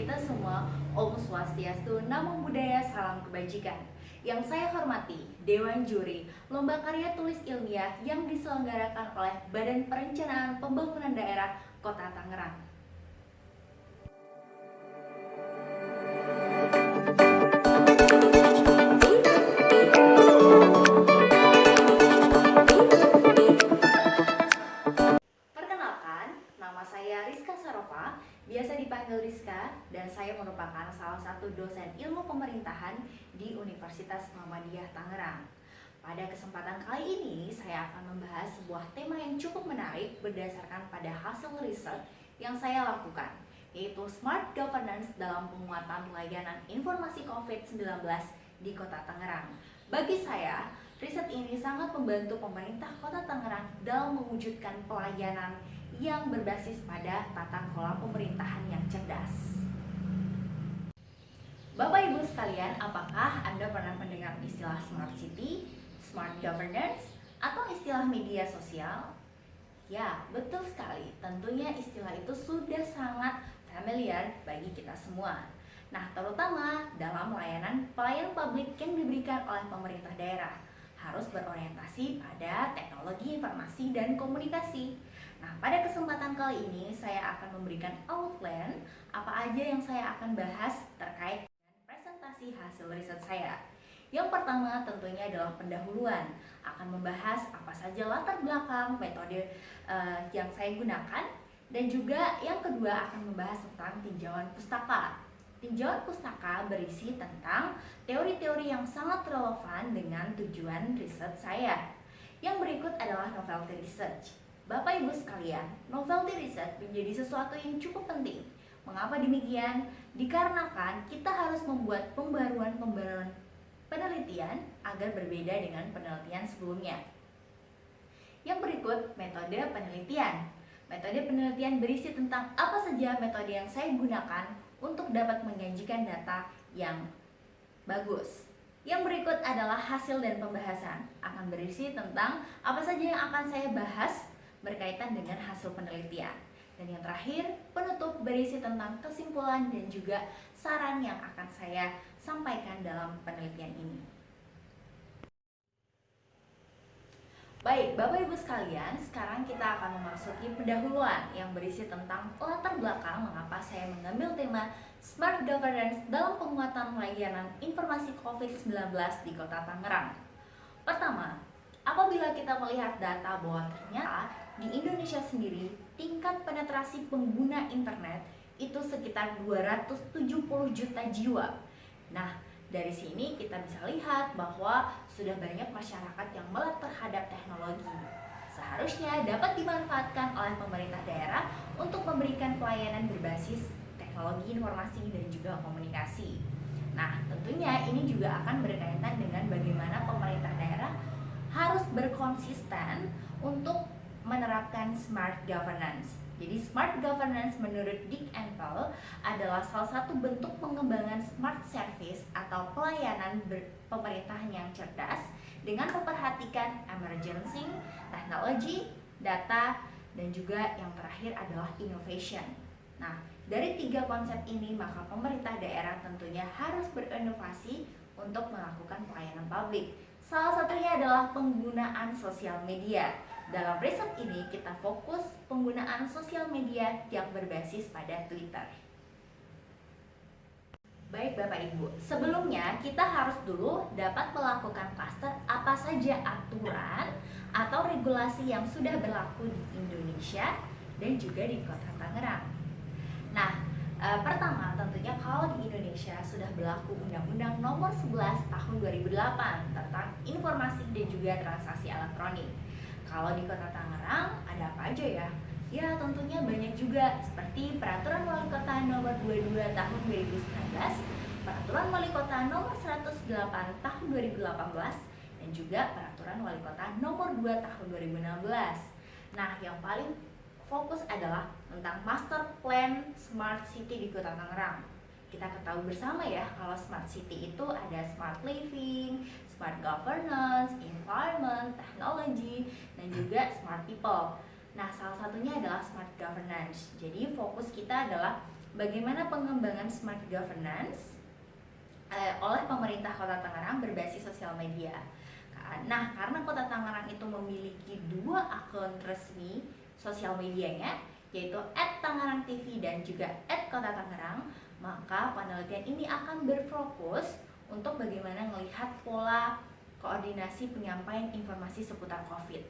kita semua. Om Swastiastu, Namo Buddhaya, salam kebajikan. Yang saya hormati, Dewan Juri, lomba karya tulis ilmiah yang diselenggarakan oleh Badan Perencanaan Pembangunan Daerah Kota Tangerang. Perkenalkan, nama saya Rizka Sarofa, biasa dipanggil Rizka, dan saya merupakan salah satu dosen ilmu pemerintahan di Universitas Muhammadiyah Tangerang. Pada kesempatan kali ini, saya akan membahas sebuah tema yang cukup menarik berdasarkan pada hasil riset yang saya lakukan, yaitu Smart Governance dalam penguatan layanan informasi COVID-19 di Kota Tangerang. Bagi saya, riset ini sangat membantu pemerintah Kota Tangerang dalam mewujudkan pelayanan yang berbasis pada tata kelola pemerintahan yang cerdas. Bapak Ibu sekalian, apakah Anda pernah mendengar istilah Smart City, Smart Governance, atau istilah media sosial? Ya, betul sekali. Tentunya istilah itu sudah sangat familiar bagi kita semua. Nah, terutama dalam pelayanan publik yang diberikan oleh pemerintah daerah harus berorientasi pada teknologi informasi dan komunikasi. Nah, pada kesempatan kali ini saya akan memberikan outline apa aja yang saya akan bahas terkait dengan presentasi hasil riset saya. Yang pertama tentunya adalah pendahuluan, akan membahas apa saja latar belakang metode yang saya gunakan, dan juga yang kedua akan membahas tentang tinjauan pustaka. Tinjauan pustaka berisi tentang teori-teori yang sangat relevan dengan tujuan riset saya. Yang berikut adalah novelty research. Bapak Ibu sekalian, novelty research menjadi sesuatu yang cukup penting. Mengapa demikian? Dikarenakan kita harus membuat pembaruan penelitian agar berbeda dengan penelitian sebelumnya. Yang berikut, metode penelitian. Metode penelitian berisi tentang apa saja metode yang saya gunakan untuk dapat menyajikan data yang bagus. Yang berikut adalah hasil dan pembahasan, akan berisi tentang apa saja yang akan saya bahas berkaitan dengan hasil penelitian. Dan yang terakhir, penutup berisi tentang kesimpulan dan juga saran yang akan saya sampaikan dalam penelitian ini. Baik, Bapak Ibu sekalian, sekarang kita akan memasuki pendahuluan yang berisi tentang latar belakang mengapa saya mengambil tema Smart Governance dalam penguatan layanan informasi COVID-19 di Kota Tangerang. Pertama, apabila kita melihat data bahwa ternyata di Indonesia sendiri tingkat penetrasi pengguna internet itu sekitar 270 juta jiwa. Nah, dari sini kita bisa lihat bahwa sudah banyak masyarakat yang melek terhadap teknologi. Seharusnya dapat dimanfaatkan oleh pemerintah daerah untuk memberikan pelayanan berbasis teknologi informasi dan juga komunikasi. Nah, tentunya ini juga akan berkaitan dengan bagaimana pemerintah daerah harus berkonsisten untuk menerapkan smart governance. Jadi smart governance menurut Dick Enfield adalah salah satu bentuk pengembangan smart service atau pelayanan pemerintahan yang cerdas dengan memperhatikan emergency, teknologi, data, dan juga yang terakhir adalah innovation. Nah, dari tiga konsep ini maka pemerintah daerah tentunya harus berinovasi untuk melakukan pelayanan publik. Salah satunya adalah penggunaan sosial media. Dalam riset ini kita fokus penggunaan sosial media yang berbasis pada Twitter. Baik Bapak Ibu, sebelumnya kita harus dulu dapat melakukan cluster apa saja aturan atau regulasi yang sudah berlaku di Indonesia dan juga di Kota Tangerang. Nah, pertama tentunya kalau di Indonesia sudah berlaku Undang-Undang Nomor 11 Tahun 2008 tentang informasi dan juga transaksi elektronik. Kalau di Kota Tangerang ada apa aja ya? Ya tentunya banyak juga, seperti Peraturan Wali Kota Nomor 22 Tahun 2019, Peraturan Wali Kota Nomor 108 Tahun 2018, dan juga Peraturan Wali Kota Nomor 2 Tahun 2016. Nah, yang paling fokus adalah tentang Master Plan Smart City di Kota Tangerang. Kita ketahui bersama ya, kalau Smart City itu ada Smart Living, Smart Governance, Environment, Technology, dan juga Smart People. Nah, salah satunya adalah Smart Governance. Jadi fokus kita adalah bagaimana pengembangan smart governance oleh pemerintah Kota Tangerang berbasis sosial media. Nah, karena Kota Tangerang itu memiliki 2 akun resmi sosial medianya, yaitu @tangerangtv dan juga @kota-tangerang, maka penelitian ini akan berfokus untuk bagaimana melihat pola koordinasi penyampaian informasi seputar COVID.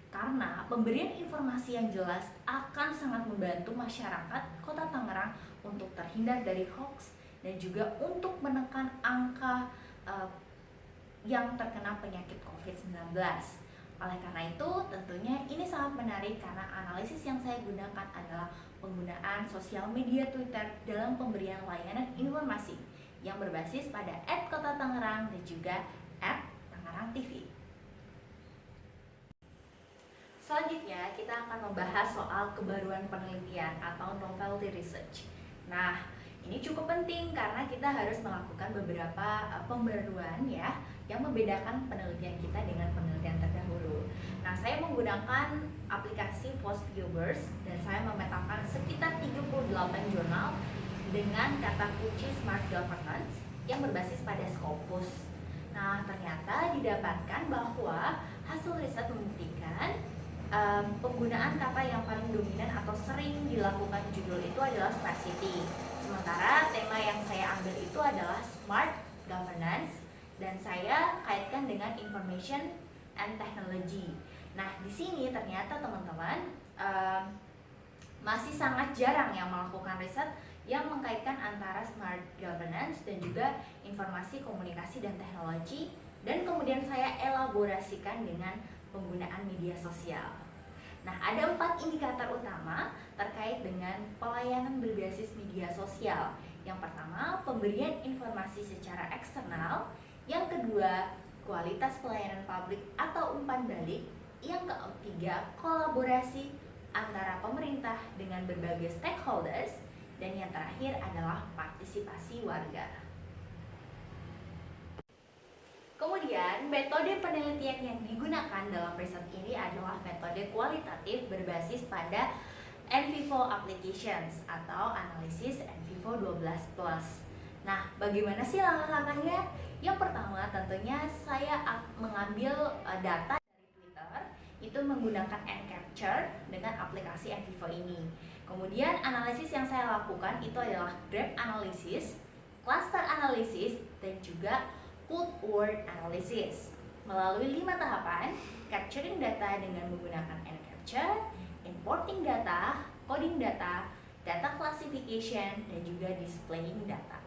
Karena pemberian informasi yang jelas akan sangat membantu masyarakat Kota Tangerang untuk terhindar dari hoax dan juga untuk menekan angka yang terkena penyakit COVID-19. Oleh karena itu, tentunya ini sangat menarik karena analisis yang saya gunakan adalah penggunaan sosial media Twitter dalam pemberian layanan informasi yang berbasis pada @kota-tangerang dan juga @tangerangtv. Selanjutnya, kita akan membahas soal kebaruan penelitian atau novelty research. Nah, ini cukup penting karena kita harus melakukan beberapa pembaruan ya yang membedakan penelitian kita dengan penelitian terdahulu. Nah, saya menggunakan aplikasi PostViewers dan saya memetakan sekitar 38 jurnal dengan kata kunci Smart Governance yang berbasis pada Scopus. Nah, ternyata didapatkan bahwa hasil riset membuktikan penggunaan kata yang paling dominan atau sering dilakukan judul itu adalah smart city. Sementara tema yang saya ambil itu adalah smart governance dan saya kaitkan dengan information and technology. Nah, di sini ternyata teman-teman masih sangat jarang yang melakukan riset yang mengkaitkan antara smart governance dan juga informasi komunikasi dan teknologi, dan kemudian saya elaborasikan dengan penggunaan media sosial. Nah, ada 4 indikator utama terkait dengan pelayanan berbasis media sosial. Yang pertama, pemberian informasi secara eksternal. Yang kedua, kualitas pelayanan publik atau umpan balik. Yang ketiga, kolaborasi antara pemerintah dengan berbagai stakeholders. Dan yang terakhir adalah partisipasi warga. Kemudian, metode penelitian yang digunakan dalam riset ini adalah metode kualitatif berbasis pada NVivo applications atau analisis NVivo 12+. Nah, bagaimana sih langkah-langkahnya? Yang pertama, tentunya saya mengambil data dari Twitter, itu menggunakan nCapture dengan aplikasi NVivo ini. Kemudian, analisis yang saya lakukan itu adalah graph analysis, cluster analysis, dan juga code word analysis. Melalui 5 tahapan, capturing data dengan menggunakan nCapture, importing data, coding data, data classification, dan juga displaying data.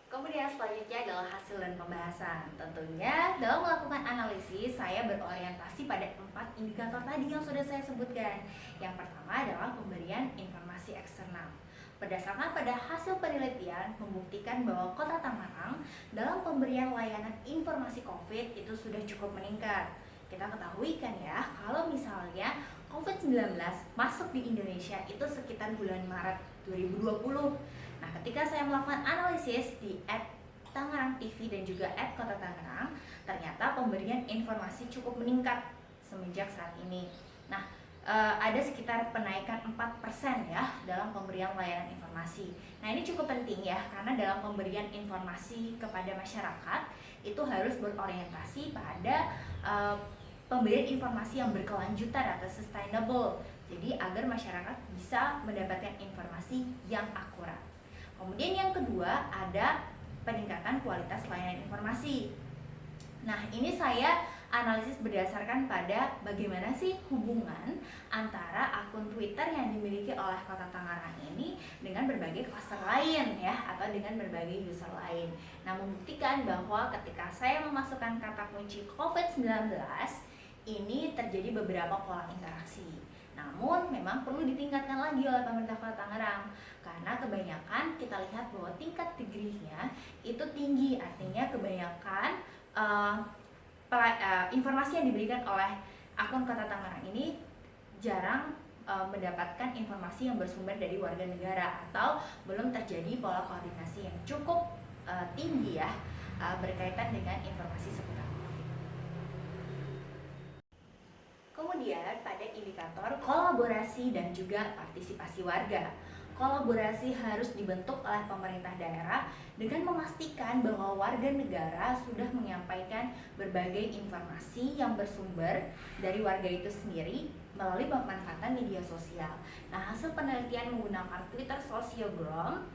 Kemudian selanjutnya adalah hasil dan pembahasan. Tentunya dalam melakukan analisis, saya berorientasi pada 4 indikator tadi yang sudah saya sebutkan. Yang pertama adalah pemberian informasi eksternal. Berdasarkan pada hasil penelitian membuktikan bahwa Kota Tangerang dalam pemberian layanan informasi COVID itu sudah cukup meningkat. Kita ketahui kan ya, kalau misalnya COVID-19 masuk di Indonesia itu sekitar bulan Maret 2020. Nah, ketika saya melakukan analisis di @tangerangtv dan juga @kota-tangerang, ternyata pemberian informasi cukup meningkat semenjak saat ini. Nah, ada sekitar penaikan 4% ya dalam pemberian layanan informasi. Nah, ini cukup penting ya, karena dalam pemberian informasi kepada masyarakat itu harus berorientasi pada pemberian informasi yang berkelanjutan atau sustainable. Jadi agar masyarakat bisa mendapatkan informasi yang akurat. Kemudian yang kedua ada peningkatan kualitas layanan informasi. Nah, ini saya analisis berdasarkan pada bagaimana sih hubungan antara akun Twitter yang dimiliki oleh Kota Tangerang ini dengan berbagai cluster lain ya, atau dengan berbagai user lain. Nah, membuktikan bahwa ketika saya memasukkan kata kunci COVID-19, ini terjadi beberapa pola interaksi. Namun memang perlu ditingkatkan lagi oleh pemerintah Kota Tangerang, karena kebanyakan kita lihat bahwa tingkat degree-nya itu tinggi, artinya kebanyakan informasi yang diberikan oleh akun Kota Tangerang ini jarang mendapatkan informasi yang bersumber dari warga negara, atau belum terjadi pola koordinasi yang cukup tinggi ya berkaitan dengan informasi seputar COVID. Kemudian pada indikator kolaborasi dan juga partisipasi warga. Kolaborasi harus dibentuk oleh pemerintah daerah dengan memastikan bahwa warga negara sudah menyampaikan berbagai informasi yang bersumber dari warga itu sendiri melalui pemanfaatan media sosial. Nah, hasil penelitian menggunakan Twitter Sociogram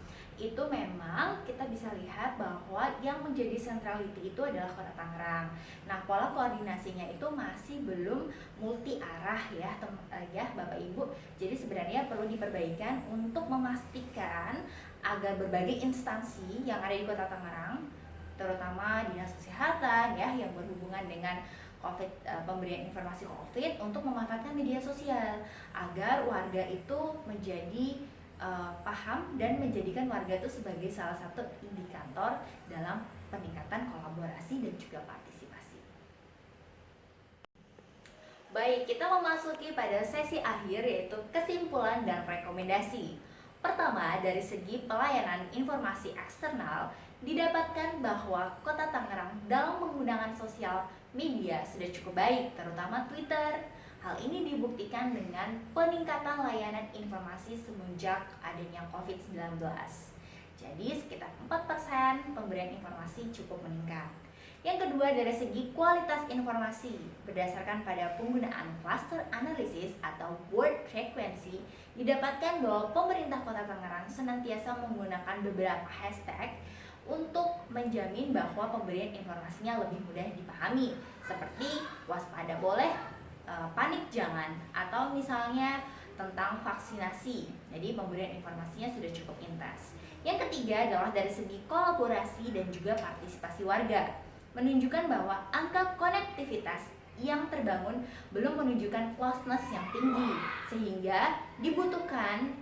itu memang kita bisa lihat bahwa yang menjadi centrality itu adalah Kota Tangerang. Nah, pola koordinasinya itu masih belum multi arah ya Bapak Ibu. Jadi sebenarnya perlu diperbaikan untuk memastikan agar berbagai instansi yang ada di Kota Tangerang, terutama Dinas Kesehatan ya yang berhubungan dengan pemberian informasi COVID untuk memanfaatkan media sosial agar warga itu menjadi paham dan menjadikan warga itu sebagai salah satu indikator dalam peningkatan kolaborasi dan juga partisipasi. Baik, kita memasuki pada sesi akhir yaitu kesimpulan dan rekomendasi. Pertama, dari segi pelayanan informasi eksternal, didapatkan bahwa Kota Tangerang dalam menggunakan sosial media sudah cukup baik, terutama Twitter. Hal ini dibuktikan dengan peningkatan layanan informasi semenjak adanya COVID-19. Jadi sekitar 4% pemberian informasi cukup meningkat. Yang kedua, dari segi kualitas informasi, berdasarkan pada penggunaan cluster analysis atau word frequency, didapatkan bahwa pemerintah Kota Tangerang senantiasa menggunakan beberapa hashtag untuk menjamin bahwa pemberian informasinya lebih mudah dipahami, seperti waspada boleh, panik jangan, atau misalnya tentang vaksinasi. Jadi pemberian informasinya sudah cukup intens. Yang ketiga adalah dari segi kolaborasi dan juga partisipasi warga, menunjukkan bahwa angka konektivitas yang terbangun belum menunjukkan closeness yang tinggi, sehingga dibutuhkan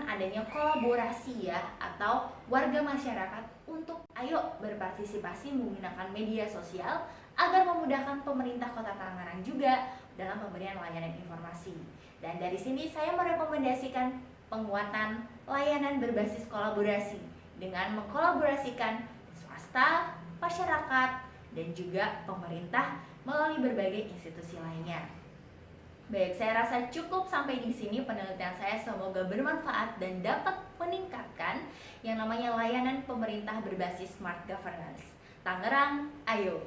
adanya kolaborasi ya atau warga masyarakat untuk ayo berpartisipasi menggunakan media sosial agar memudahkan pemerintah Kota Tangerang juga dalam pemberian layanan informasi. Dan dari sini saya merekomendasikan penguatan layanan berbasis kolaborasi dengan mengkolaborasikan swasta, masyarakat, dan juga pemerintah melalui berbagai institusi lainnya. Baik, saya rasa cukup sampai di sini penelitian saya, semoga bermanfaat dan dapat meningkatkan yang namanya layanan pemerintah berbasis smart governance. Tangerang, ayo!